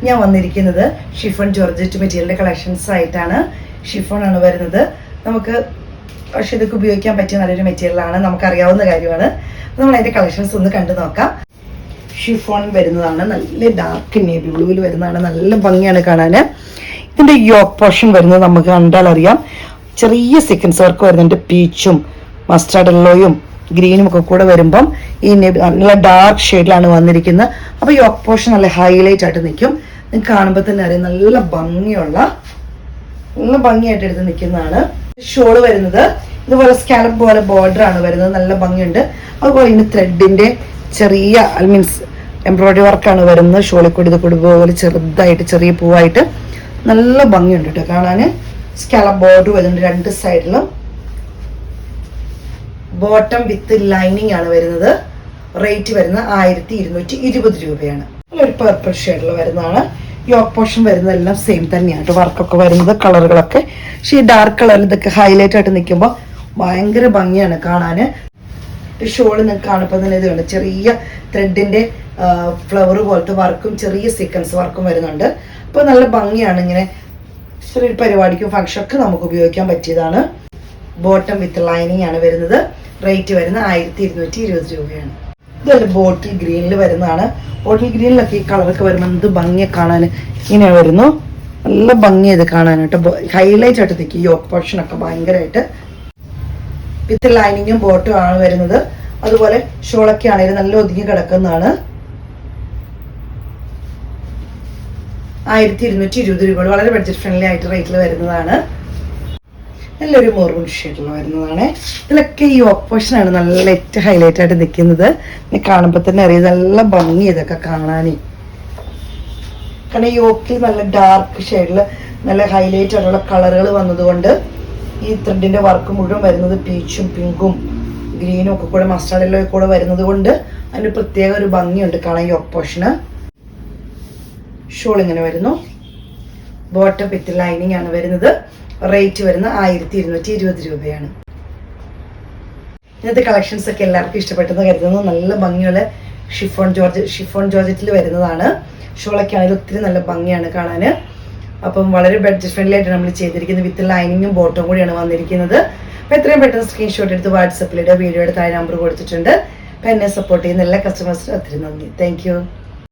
ഞാൻ വന്നിരിക്കുന്നത് chiffon georgette മെറ്റീരിയലിന്റെ കളക്ഷൻസ് ആയിട്ടാണ്. ഷിഫോൺ ആണ് വരുന്നത്. നമുക്ക് പക്ഷെ ഇതൊക്കെ ഉപയോഗിക്കാൻ പറ്റിയ നല്ലൊരു മെറ്റീരിയലാണ്, നമുക്കറിയാവുന്ന കാര്യമാണ്. നമ്മൾ അതിന്റെ കളക്ഷൻസ് ഒന്ന് കണ്ടു നോക്കാം. ഷിഫോൺ വരുന്നതാണ്, നല്ല ഡാർക്ക് നേവി ബ്ലൂവിൽ വരുന്നതാണ്, നല്ല ഭംഗിയാണ് കാണാൻ. ഇതിന്റെ യോക്ക് പോർഷൻ വരുന്നത് നമുക്ക് കണ്ടാൽ അറിയാം, ചെറിയ സീക്വൻസ് വർക്ക് വരുന്നുണ്ട്. പീച്ചും മസ്റ്റാർഡ് യെല്ലോയും ഗ്രീനും ഒക്കെ കൂടെ വരുമ്പം ഈ നല്ല ഡാർക്ക് ഷെയ്ഡിലാണ് വന്നിരിക്കുന്നത്. അപ്പോൾ യോക്ക് പോർഷൻ നല്ല ഹൈലൈറ്റ് ആയിട്ട് നിൽക്കും. നിങ്ങൾക്ക് കാണുമ്പോൾ തന്നെ അറിയാം, നല്ല ഭംഗിയായിട്ട് എടുത്ത് നിൽക്കുന്നതാണ്. ഷോള് വരുന്നത് ഇതുപോലെ സ്കാലപ്പ് പോലെ ബോർഡർ ആണ് വരുന്നത്, നല്ല ഭംഗിയുണ്ട്. അതുപോലെ ഇതിന് ത്രെഡിന്റെ ചെറിയ മീൻസ് എംബ്രോയിഡറി വർക്കാണ് വരുന്നത്. ഷോളിൽ കൂടി ഇത് പോലെ ചെറുതായിട്ട് ചെറിയ പൂവായിട്ട് നല്ല ഭംഗിയുണ്ട് കേട്ടോ കാണാൻ. സ്കാലപ്പ് ബോർഡർ വരുന്നുണ്ട് രണ്ട് സൈഡിലും. ബോട്ടം വിത്ത് ലൈനിങ് ആണ് വരുന്നത്. റേറ്റ് വരുന്നത് 1220 രൂപയാണ്. ഒരു പർപ്പിൾ ഷെയ്ഡിൽ വരുന്നതാണ്. യോക്ക് പോർഷൻ വരുന്നതെല്ലാം സെയിം തന്നെയാണ്. വർക്കൊക്കെ വരുന്നത് കളറുകളൊക്കെ, പക്ഷേ ഈ ഡാർക്ക് കളറിൽ ഇതൊക്കെ ഹൈലൈറ്റ് ആയിട്ട് നിൽക്കുമ്പോൾ ഭയങ്കര ഭംഗിയാണ് കാണാൻ. ഷോള് നിങ്ങൾക്ക് കാണുമ്പോൾ തന്നെ ഇതുണ്ട്, ചെറിയ ത്രെഡിന്റെ ഫ്ലവർ പോലത്തെ വർക്കും ചെറിയ സീക്വൻസ് വർക്കും വരുന്നുണ്ട്. അപ്പോൾ നല്ല ഭംഗിയാണ്. ഇങ്ങനെ ചെറിയൊരു പരിപാടിക്കും ഫംഗ്ഷനൊക്കെ നമുക്ക് ഉപയോഗിക്കാൻ പറ്റിയതാണ്. ബോട്ടം വിത്ത് ലൈനിങ് ആണ് വരുന്നത്. റേറ്റ് വരുന്നത് 1220 രൂപയാണ്. ഇതൊരു ബോട്ടിൽ ഗ്രീനിൽ വരുന്നതാണ്. ബോട്ടിൽ ഗ്രീനിലൊക്കെ ഈ കളറൊക്കെ വരുമ്പോൾ എന്ത് ഭംഗിയെ കാണാൻ ഇങ്ങനെ വരുന്നു. നല്ല ഭംഗി ഇത് കാണാനായിട്ട്, ഹൈലൈറ്റ് ആയിട്ട് നിൽക്കും. യോക്ക് പോർഷനൊക്കെ ഭയങ്കരമായിട്ട് വിത്ത് ലൈനിങ്ങും ബോട്ടും ആണ് വരുന്നത്. അതുപോലെ ഷോളൊക്കെ ആണെങ്കിലും നല്ല ഒതുങ്ങി കിടക്കുന്നതാണ്. 1220 രൂപ, വളരെ ബഡ്ജറ്റ് ഫ്രണ്ട്ലി ആയിട്ട് റേറ്റിൽ വരുന്നതാണ്. നല്ലൊരു മെറൂൺ ഷെയ്ഡിൽ വരുന്നതാണ്. ഇതിലൊക്കെ ഈ യോക്ക് പോർഷനാണ് നല്ല ഏറ്റവും ഹൈലൈറ്റ് ആയിട്ട് നിൽക്കുന്നത്. കാണുമ്പോൾ തന്നെ അറിയാം, നല്ല ഭംഗി ഇതൊക്കെ കാണാൻ. കാരണം യോക്കിൽ നല്ല ഡാർക്ക് ഷെയ്ഡിൽ നല്ല ഹൈലൈറ്റ് ആയിട്ടുള്ള കളറുകൾ വന്നതുകൊണ്ട് ഈ ത്രെഡിന്റെ വർക്ക് മുഴുവൻ വരുന്നത് പീച്ചും പിങ്കും ഗ്രീനും ഒക്കെ കൂടെ മസ്റ്റാർഡ് യെല്ലോ കൂടെ വരുന്നത് കൊണ്ട് അതിന് പ്രത്യേക ഒരു ഭംഗിയുണ്ട് കാണാൻ യോക്ക് പോർഷന്. ഷോൾ ഇങ്ങനെ വരുന്നു. ബോട്ടം വിത്ത് ലൈനിങ് ആണ് വരുന്നത്. റേറ്റ് വരുന്നത് 1220 രൂപയാണ്. ഇന്നത്തെ കളക്ഷൻസ് ഒക്കെ എല്ലാവർക്കും ഇഷ്ടപ്പെട്ടെന്ന് കരുതുന്നു. നല്ല ഭംഗിയുള്ള ഷിഫോൺ ജോർജറ്റിൽ വരുന്നതാണ്. ഷോളൊക്കെ ആണെങ്കിൽ ഒത്തിരി നല്ല ഭംഗിയാണ് കാണാൻ. അപ്പം വളരെ ബഡ്ജറ്റ് ഫ്രണ്ട്ലി ആയിട്ട് നമ്മൾ ചെയ്തിരിക്കുന്നത്. വിത്ത് ലൈനിങ്ങും ബോട്ടും കൂടിയാണ് വന്നിരിക്കുന്നത്. അപ്പം എത്രയും പെട്ടെന്ന് സ്ക്രീൻഷോട്ട് എടുത്ത് വാട്സപ്പിലിടുക. വീഡിയോയുടെ താഴെ നമ്പർ കൊടുത്തിട്ടുണ്ട്. അപ്പം എന്നെ സപ്പോർട്ട് ചെയ്യുന്ന എല്ലാ കസ്റ്റമേഴ്സിനും ഒത്തിരി നന്ദി. താങ്ക്